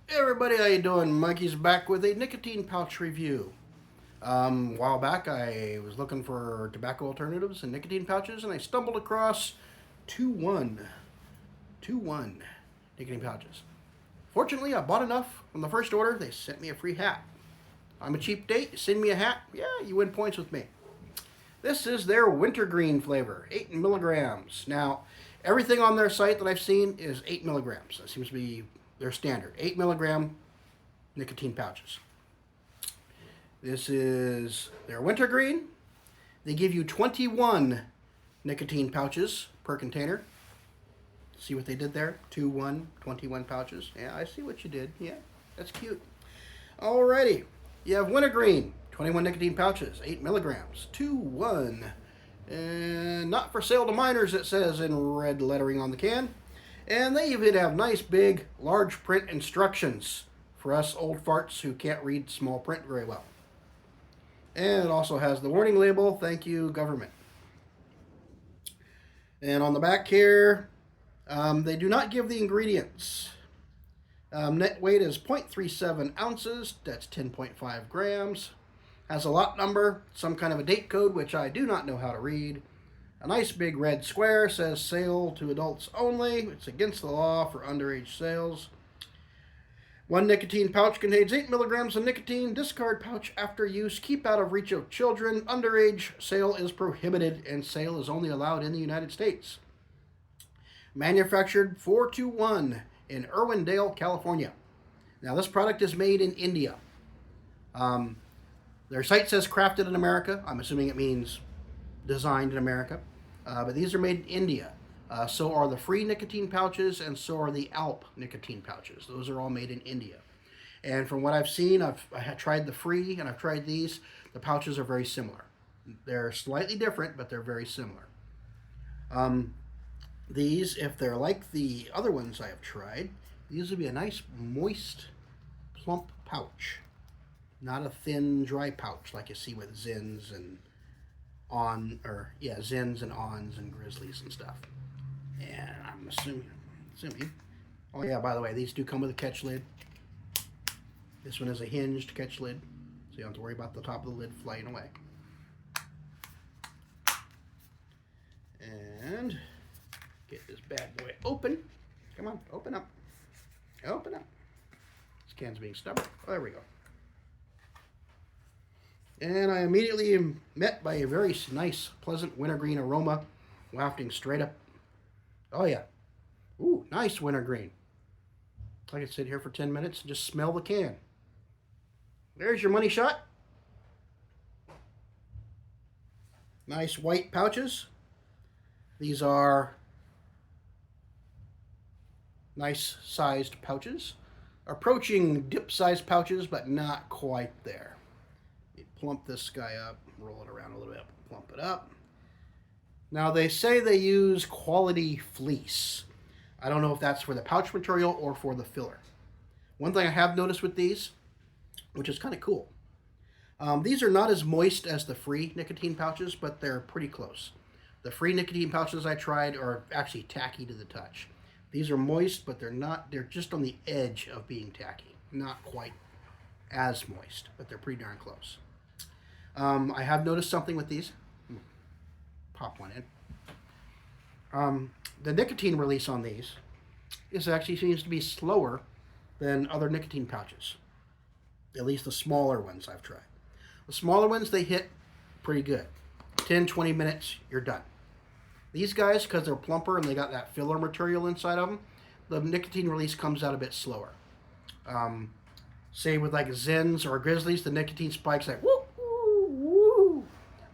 Hey everybody, how you doing? Mikey's back with a nicotine pouch review. A while back, I was looking for tobacco alternatives and nicotine pouches, and I stumbled across 2-1, 2-1 nicotine pouches. Fortunately, I bought enough from the first order. They sent me a free hat. I'm a cheap date. Send me a hat. Yeah, you win points with me. This is their Wintergreen flavor, 8 milligrams. Now, everything on their site that I've seen is 8 milligrams. That seems to be their standard. 8 milligram nicotine pouches. This is their Wintergreen. They give you 21 nicotine pouches per container. See what they did there? 21 pouches. Yeah, I see what you did. Yeah, that's cute. Alrighty. You have Wintergreen, 21 nicotine pouches, 8 milligrams, 2-1. And not for sale to minors, it says in red lettering on the can. And they even have nice, big, large print instructions for us old farts who can't read small print very well. And it also has the warning label, thank you, government. And on the back here, they do not give the ingredients. Net weight is 0.37 ounces, that's 10.5 grams. Has a lot number, some kind of a date code, which I do not know how to read. A nice big red square says sale to adults only. It's against the law for underage sales. One nicotine pouch contains 8 milligrams of nicotine. Discard pouch after use. Keep out of reach of children. Underage sale is prohibited and sale is only allowed in the United States. Manufactured 421 in Irwindale, California. Now this product is made in India. Their site says crafted in America. I'm assuming it means designed in America. But these are made in India. So are the free nicotine pouches, and so are the Alp nicotine pouches. Those are all made in India. And from what I've seen, I have tried the free and I've tried these. The pouches are very similar. They're slightly different, but they're very similar. These, if they're like the other ones I have tried, these would be a nice, moist, plump pouch. Not a thin, dry pouch like you see with Zins and Zins and Ons and Grizzlies and stuff. And I'm assuming. Oh yeah, by the way, these do come with a catch lid. This one is a hinged catch lid, so you don't have to worry about the top of the lid flying away. And get this bad boy open. Come on, open up. Open up. This can's being stubborn. Oh, there we go. And I immediately am met by a very nice, pleasant wintergreen aroma wafting straight up. Oh, yeah. Ooh, nice wintergreen. I could sit here for 10 minutes and just smell the can. There's your money shot. Nice white pouches. These are nice sized pouches. Approaching dip sized pouches, but not quite there. Plump this guy up, roll it around a little bit, plump it up. Now they say they use quality fleece. I don't know if that's for the pouch material or for the filler. One thing I have noticed with these, which is kind of cool, these are not as moist as the free nicotine pouches, but they're pretty close. The free nicotine pouches I tried are actually tacky to the touch. These are moist, but they're just on the edge of being tacky. Not quite as moist, but they're pretty darn close. I have noticed something with these. Pop one in. The nicotine release on these actually seems to be slower than other nicotine pouches. At least the smaller ones I've tried. The smaller ones, they hit pretty good. 10, 20 minutes, you're done. These guys, because they're plumper and they got that filler material inside of them, the nicotine release comes out a bit slower. Say with like Zins or Grizzlies, the nicotine spikes like whoop.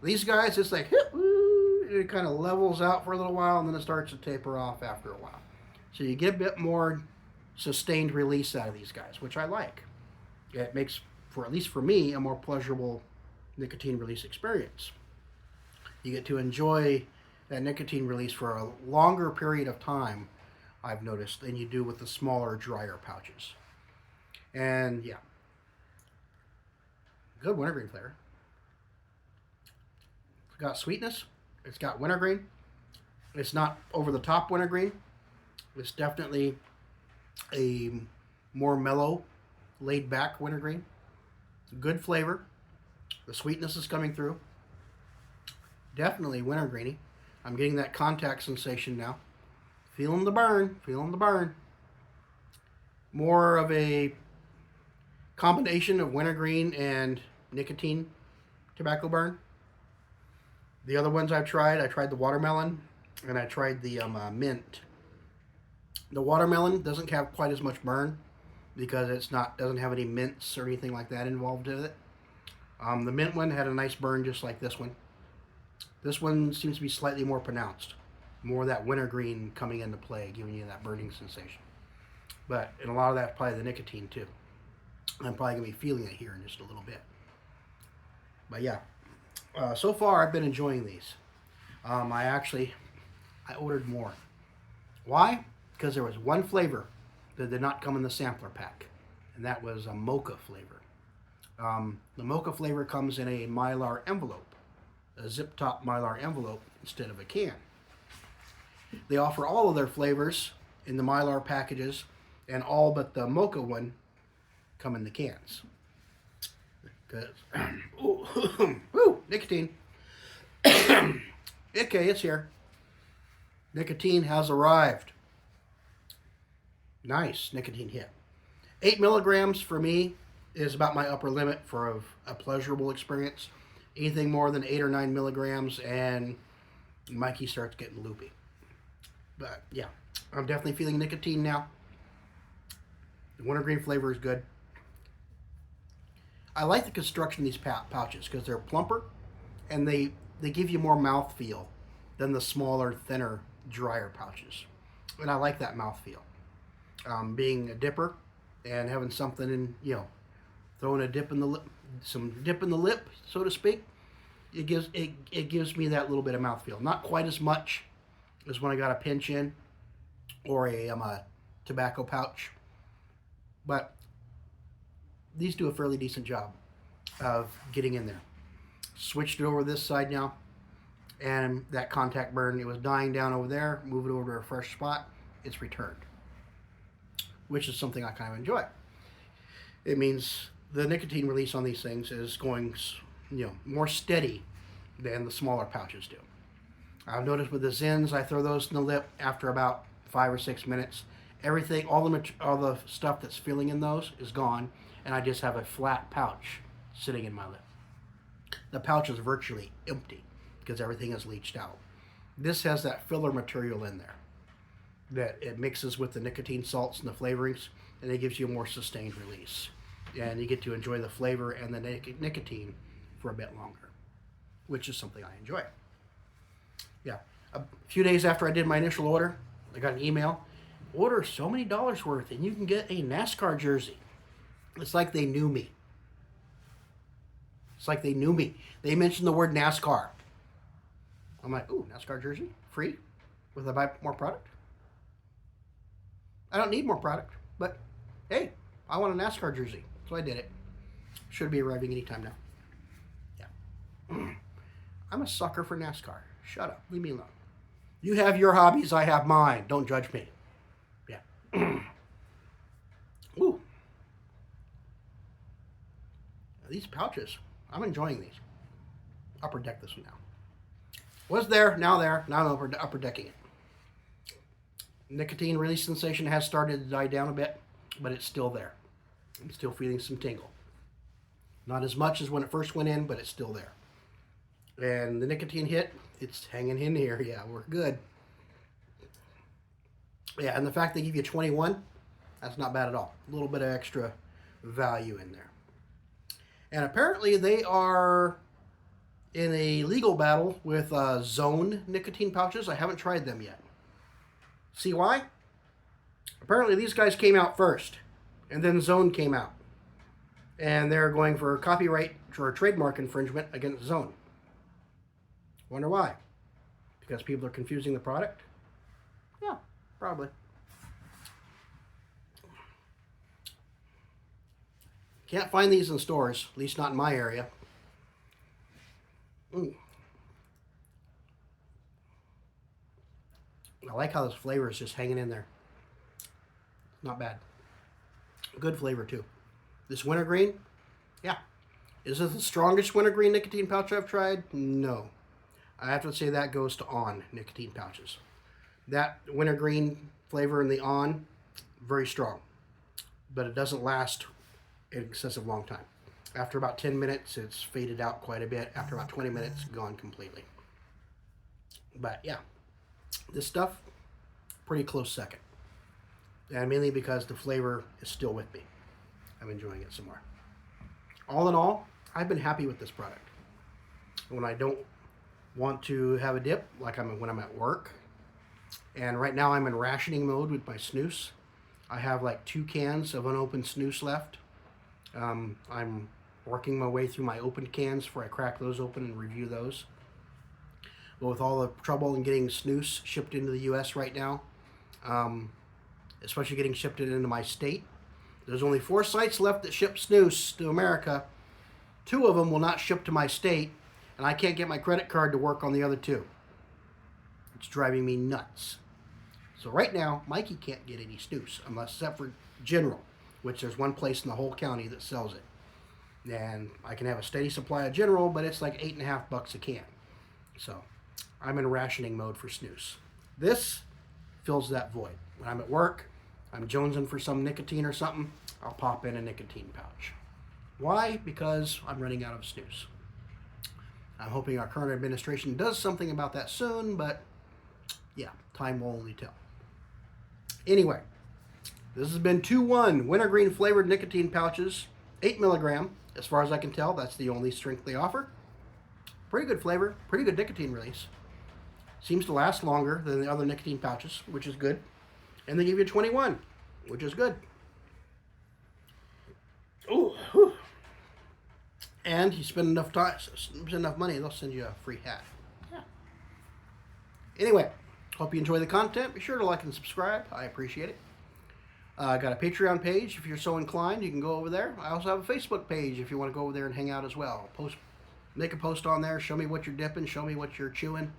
These guys, it's like, it kind of levels out for a little while, and then it starts to taper off after a while. So you get a bit more sustained release out of these guys, which I like. It makes, at least for me, a more pleasurable nicotine release experience. You get to enjoy that nicotine release for a longer period of time, I've noticed, than you do with the smaller, drier pouches. And yeah, good wintergreen flavor. It's got sweetness. It's got wintergreen. It's not over the top wintergreen. It's definitely a more mellow, laid back wintergreen. Good flavor. The sweetness is coming through. Definitely wintergreeny. I'm getting that contact sensation now. Feeling the burn. Feeling the burn. More of a combination of wintergreen and nicotine tobacco burn. The other ones I tried the watermelon and I tried the mint. The watermelon doesn't have quite as much burn because doesn't have any mints or anything like that involved in it. The mint one had a nice burn just like this one. This one seems to be slightly more pronounced. More of that wintergreen coming into play, giving you that burning sensation. But and a lot of that's probably the nicotine too. I'm probably going to be feeling it here in just a little bit. But yeah, so far I've been enjoying these. I ordered more. Why? Because there was one flavor that did not come in the sampler pack, and that was a mocha flavor. The mocha flavor comes in a Mylar envelope, a zip top Mylar envelope instead of a can. They offer all of their flavors in the Mylar packages, and all but the mocha one come in the cans. Because, ooh, nicotine. Okay, it's here. Nicotine has arrived. Nice nicotine hit. 8 milligrams for me is about my upper limit for a pleasurable experience. Anything more than 8 or 9 milligrams and Mikey starts getting loopy. But yeah, I'm definitely feeling nicotine now. The wintergreen flavor is good. I like the construction of these pouches because they're plumper and they give you more mouthfeel than the smaller, thinner, drier pouches. And I like that mouthfeel. Being a dipper and having something in, throwing a dip in the lip, some dip in the lip, so to speak, it gives me that little bit of mouthfeel. Not quite as much as when I got a pinch in or a tobacco pouch, but these do a fairly decent job of getting in there. Switched it over this side now, and that contact burn, it was dying down over there. Move it over to a fresh spot, it's returned, which is something I kind of enjoy. It means the nicotine release on these things is going, more steady than the smaller pouches do. I've noticed with the Zins, I throw those in the lip after about 5 or 6 minutes. Everything, all the stuff that's filling in those is gone, and I just have a flat pouch sitting in my lip. The pouch is virtually empty because everything is leached out. This has that filler material in there that it mixes with the nicotine salts and the flavorings, and it gives you a more sustained release. And you get to enjoy the flavor and the nicotine for a bit longer, which is something I enjoy. Yeah, a few days after I did my initial order, I got an email. Order so many dollars worth and you can get a NASCAR jersey. It's like they knew me. It's like they knew me. They mentioned the word NASCAR. I'm like, ooh, NASCAR jersey? Free? Will I buy more product? I don't need more product, but hey, I want a NASCAR jersey. So I did it. Should be arriving anytime now. Yeah. I'm a sucker for NASCAR. Shut up. Leave me alone. You have your hobbies, I have mine. Don't judge me. Yeah. Ooh. These pouches. I'm enjoying these. Upper deck this one now. Was there, now I'm upper decking it. Nicotine release sensation has started to die down a bit, but it's still there. I'm still feeling some tingle. Not as much as when it first went in, but it's still there. And the nicotine hit, it's hanging in here. Yeah, we're good. Yeah, and the fact they give you 21, that's not bad at all. A little bit of extra value in there. And apparently they are in a legal battle with Zone nicotine pouches. I haven't tried them yet. See why? Apparently these guys came out first, and then Zone came out. And they're going for copyright or trademark infringement against Zone. Wonder why? Because people are confusing the product? Yeah, probably. Can't find these in stores, at least not in my area. I like how this flavor is just hanging in there. Not bad. Good flavor too. This Wintergreen, yeah. Is it the strongest Wintergreen nicotine pouch I've tried? No. I have to say that goes to On nicotine pouches. That Wintergreen flavor in the On, very strong. But it doesn't last an excessive long time. After about 10 minutes, it's faded out quite a bit. After about 20 minutes, gone completely. But yeah, this stuff, pretty close second. And mainly because the flavor is still with me. I'm enjoying it some more. All in all, I've been happy with this product. When I don't want to have a dip, like when I'm at work, and right now I'm in rationing mode with my snus. I have like 2 cans of unopened snus left. I'm working my way through my opened cans before I crack those open and review those. But with all the trouble in getting snus shipped into the U.S. right now, especially getting shipped into my state, there's only 4 sites left that ship snus to America. 2 of them will not ship to my state, and I can't get my credit card to work on the other 2. It's driving me nuts. So right now, Mikey can't get any snus, except for General, which there's one place in the whole county that sells it. And I can have a steady supply of General, but it's like $8.50 a can. So I'm in rationing mode for snus. This fills that void. When I'm at work, I'm jonesing for some nicotine or something, I'll pop in a nicotine pouch. Why? Because I'm running out of snus. I'm hoping our current administration does something about that soon, but yeah, time will only tell. Anyway, this has been 2-1 Wintergreen flavored nicotine pouches, 8 milligram. As far as I can tell, that's the only strength they offer. Pretty good flavor, pretty good nicotine release. Seems to last longer than the other nicotine pouches, which is good. And they give you 21, which is good. Ooh, whew. And you spend enough money, they'll send you a free hat. Yeah. Anyway, hope you enjoy the content. Be sure to like and subscribe. I appreciate it. I got a Patreon page. If you're so inclined, you can go over there. I also have a Facebook page if you want to go over there and hang out as well. Make a post on there. Show me what you're dipping. Show me what you're chewing.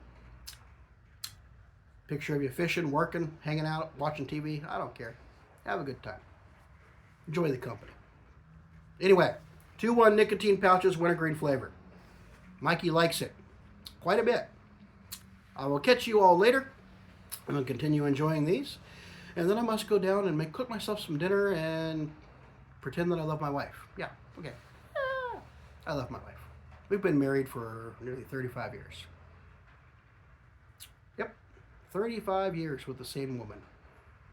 Picture of you fishing, working, hanging out, watching TV. I don't care. Have a good time. Enjoy the company. Anyway, 2-1 nicotine pouches, Wintergreen flavor. Mikey likes it quite a bit. I will catch you all later. I'm going to continue enjoying these. And then I must go down and cook myself some dinner and pretend that I love my wife. Yeah, okay. I love my wife. We've been married for nearly 35 years. Yep, 35 years with the same woman.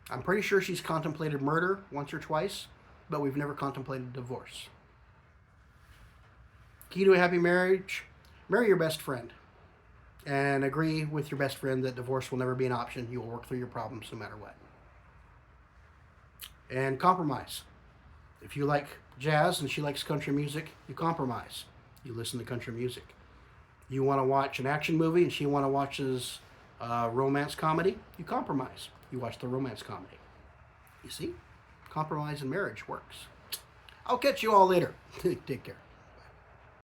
I'm pretty sure she's contemplated murder once or twice, but we've never contemplated divorce. Key to a happy marriage, marry your best friend. And agree with your best friend that divorce will never be an option. You will work through your problems no matter what. And compromise. If you like jazz and she likes country music, you compromise. You listen to country music. You want to watch an action movie and she want to watch a romance comedy, you compromise. You watch the romance comedy. You see? Compromise in marriage works. I'll catch you all later. Take care.